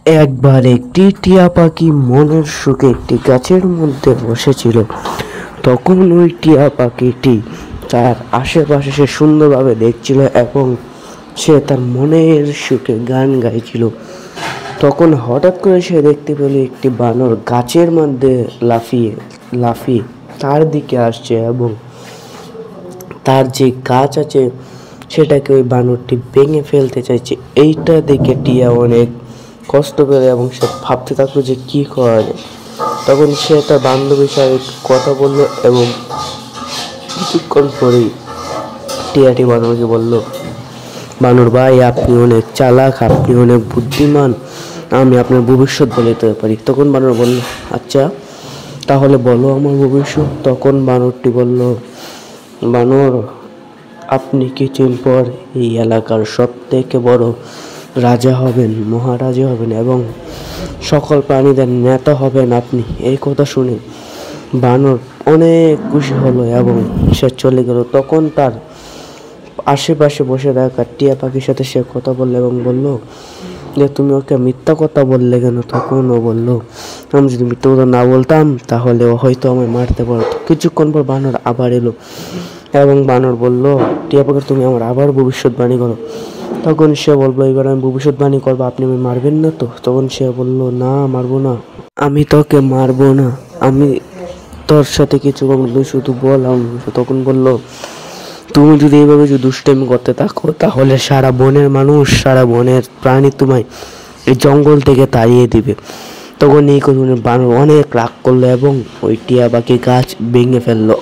একবার একটি টিয়া পাখি মনের সুখে একটি গাছের মধ্যে বসেছিল। তখন ওই টিয়া পাখিটি তার আশেপাশে সে সুন্দরভাবে দেখছিল এবং সে তার মনের সুখে গান গাইছিল। তখন হঠাৎ করে সে দেখতে পেল একটি বানর গাছের মধ্যে লাফিয়ে লাফিয়ে তার দিকে আসছে এবং তার যে গাছ আছে সেটাকে ওই বানরটি ভেঙে ফেলতে চাইছে। এইটা দেখে টিয়া অনেক কষ্ট পেল এবং সে ভাবতে থাকলো যে কি করা যায়। তখন সে তার বান্ধবীর সাথে কথা বলল এবং কিছুক্ষণ পরেই টিয়াটি বানরকে বলল, বানর ভাই, আপনি অনেক চালাক, আপনি অনেক বুদ্ধিমান, আমি আপনার ভবিষ্যৎ বলে দিতে পারি। তখন বানর বলল, আচ্ছা তাহলে বলো আমার ভবিষ্যৎ। তখন বানরটি বলল, বানর, আপনি কিছুদিন পর এই এলাকার সব থেকে বড় রাজা হবেন, মহারাজা হবেন এবং সকল প্রাণীদের নেতা হবেন আপনি। এই কথা শুনে বানর অনেক খুশি হলো এবং সে চলে গেল। তখন তার আশেপাশে বসে থাকা টিয়া পাখির সাথে সে কথা বললো এবং বলল যে, তুমি ওকে মিথ্যা কথা বললে কেন? তখন ও বলল, আমি যদি মিথ্যা কথা না বলতাম তাহলে ও হয়তো আমায় মারতে পারতো। কিছুক্ষণ পর বানর আবার এলো এবং বানর বলল, টিয়া পাখি, তুমি আমার আবার ভবিষ্যৎবাণী করো। তখন সে বললো, এবার আমি ভবিষ্যৎবাণী করবো, আপনি আমায় মারবেন না তো? তখন সে বলল, না, মারবো না, আমি তোকে মারবো না, আমি তোর সাথে কিছু বলবো, শুধু বল। তখন বলল, তুমি যদি এইভাবে যদি দুষ্টামি করতে থাকো তাহলে সারা বনের মানুষ, সারা বনের প্রাণী তোমায় এই জঙ্গল থেকে তাড়িয়ে দিবে। তখন এই কথা বানর অনেক রাগ করলো এবং ওই টিয়া পাখি গাছ ভেঙে ফেললো।